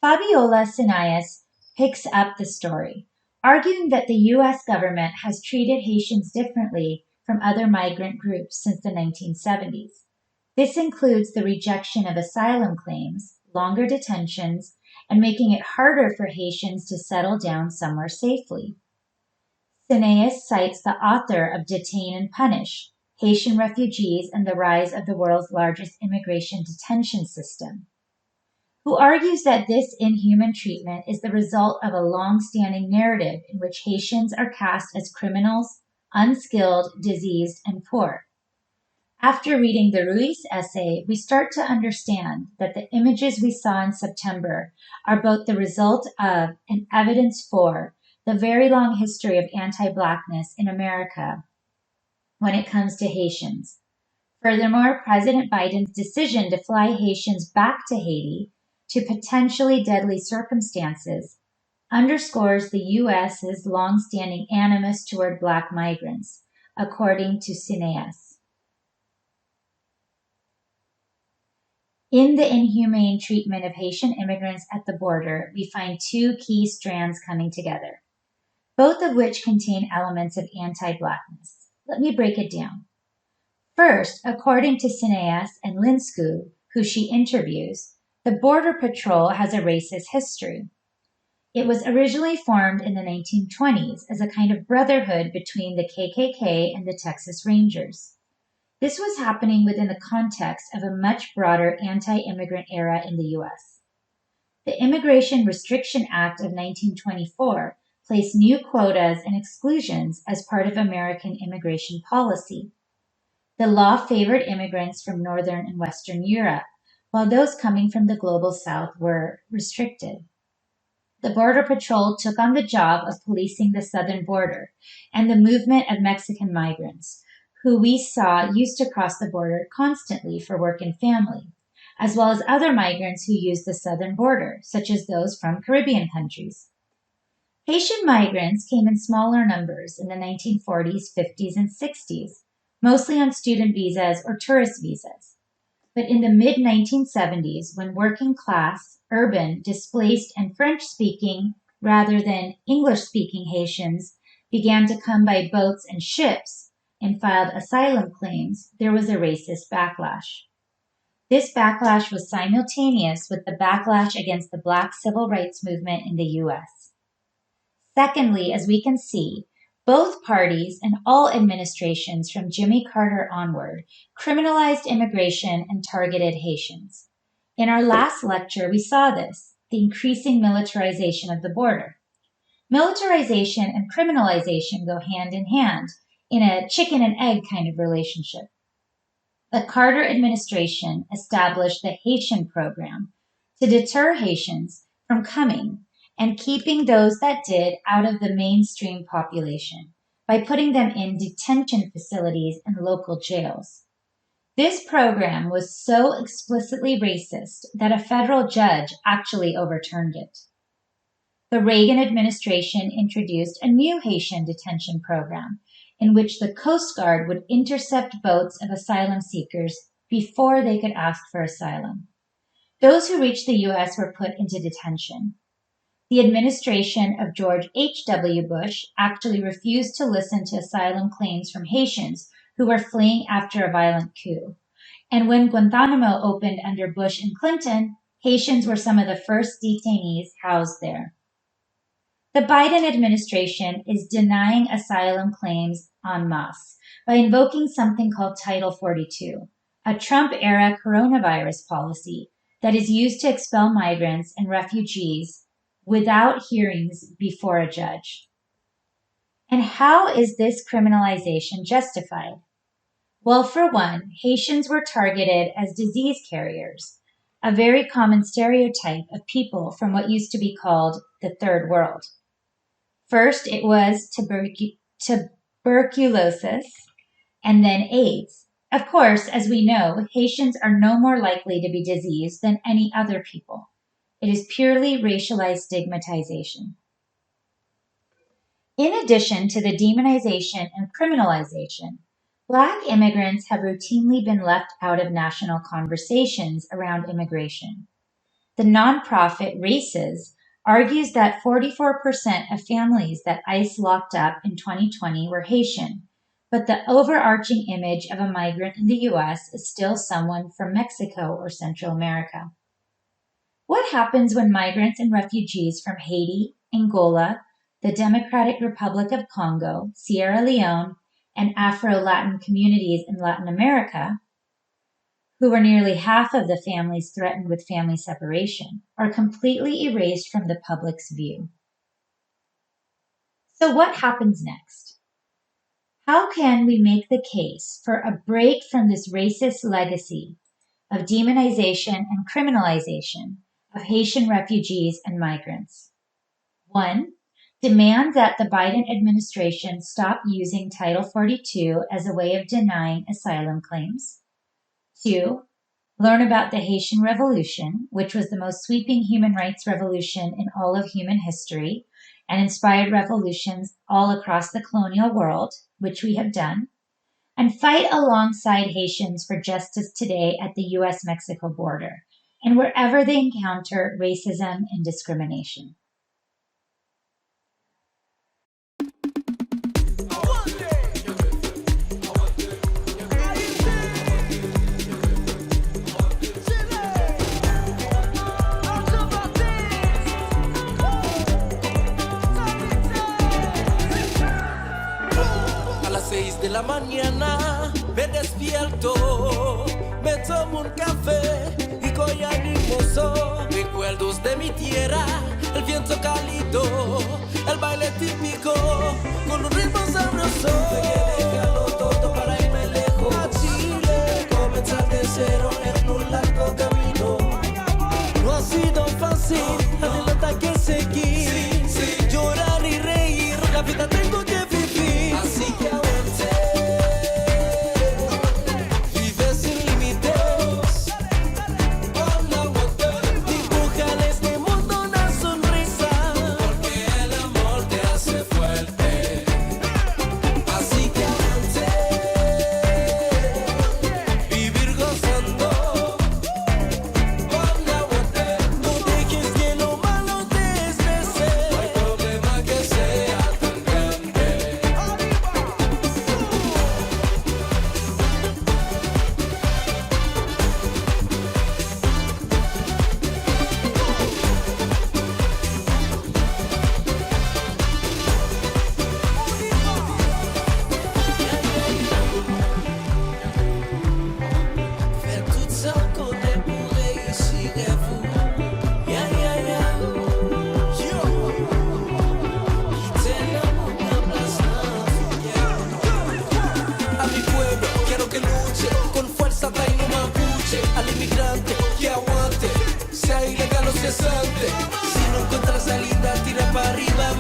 Fabiola Sinayas picks up the story, arguing that the U.S. government has treated Haitians differently from other migrant groups since the 1970s. This includes the rejection of asylum claims, longer detentions, and making it harder for Haitians to settle down somewhere safely. Sineas cites the author of Detain and Punish, Haitian Refugees and the Rise of the World's Largest Immigration Detention System, who argues that this inhuman treatment is the result of a long-standing narrative in which Haitians are cast as criminals, unskilled, diseased, and poor. After reading the Ruiz essay, we start to understand that the images we saw in September are both the result of and evidence for the very long history of anti-Blackness in America when it comes to Haitians. Furthermore, President Biden's decision to fly Haitians back to Haiti to potentially deadly circumstances underscores the U.S.'s long-standing animus toward Black migrants, according to Sineas. In the inhumane treatment of Haitian immigrants at the border, we find two key strands coming together, both of which contain elements of anti-Blackness. Let me break it down. First, according to Sineas and Linscu, who she interviews, the Border Patrol has a racist history. It was originally formed in the 1920s as a kind of brotherhood between the KKK and the Texas Rangers. This was happening within the context of a much broader anti-immigrant era in the U.S. The Immigration Restriction Act of 1924 placed new quotas and exclusions as part of American immigration policy. The law favored immigrants from Northern and Western Europe, while those coming from the global South were restricted. The Border Patrol took on the job of policing the southern border and the movement of Mexican migrants, who we saw used to cross the border constantly for work and family, as well as other migrants who used the southern border, such as those from Caribbean countries. Haitian migrants came in smaller numbers in the 1940s, 50s, and 60s, mostly on student visas or tourist visas. But in the mid-1970s, when working class, urban, displaced, and French-speaking rather than English-speaking Haitians began to come by boats and ships and filed asylum claims, there was a racist backlash. This backlash was simultaneous with the backlash against the Black civil rights movement in the U.S. Secondly, as we can see, both parties and all administrations from Jimmy Carter onward criminalized immigration and targeted Haitians. In our last lecture, we saw this, the increasing militarization of the border. Militarization and criminalization go hand in hand in a chicken and egg kind of relationship. The Carter administration established the Haitian Program to deter Haitians from coming and keeping those that did out of the mainstream population by putting them in detention facilities and local jails. This program was so explicitly racist that a federal judge actually overturned it. The Reagan administration introduced a new Haitian detention program in which the Coast Guard would intercept boats of asylum seekers before they could ask for asylum. Those who reached the U.S. were put into detention. The administration of George H.W. Bush actually refused to listen to asylum claims from Haitians who were fleeing after a violent coup. And when Guantanamo opened under Bush and Clinton, Haitians were some of the first detainees housed there. The Biden administration is denying asylum claims en masse by invoking something called Title 42, a Trump-era coronavirus policy that is used to expel migrants and refugees without hearings before a judge. And how is this criminalization justified? Well, for one, Haitians were targeted as disease carriers, a very common stereotype of people from what used to be called the Third World. First, it was tuberculosis and then AIDS. Of course, as we know, Haitians are no more likely to be diseased than any other people. It is purely racialized stigmatization. In addition to the demonization and criminalization, Black immigrants have routinely been left out of national conversations around immigration. The nonprofit RACES argues that 44% of families that ICE locked up in 2020 were Haitian, but the overarching image of a migrant in the US is still someone from Mexico or Central America. What happens when migrants and refugees from Haiti, Angola, the Democratic Republic of Congo, Sierra Leone, and Afro-Latin communities in Latin America, who are nearly half of the families threatened with family separation, are completely erased from the public's view? So what happens next? How can we make the case for a break from this racist legacy of demonization and criminalization of Haitian refugees and migrants? 1. Demand that the Biden administration stop using Title 42 as a way of denying asylum claims. 2. Learn about the Haitian Revolution, which was the most sweeping human rights revolution in all of human history and inspired revolutions all across the colonial world, which we have done, and fight alongside Haitians for justice today at the US-Mexico border and wherever they encounter racism and discrimination. De la mañana me despierto, me tomo un café y con animoso. Recuerdos de mi tierra, el viento cálido, el baile típico con un ritmo sabroso. Déjalo todo para irme lejos a Chile, comenzar de cero en un largo camino. No ha sido fácil, adelante que seguir, llorar y reír, la vida tengo que vivir, así que sea ilegal o cesante. Si no encuentras salida, tira para arriba,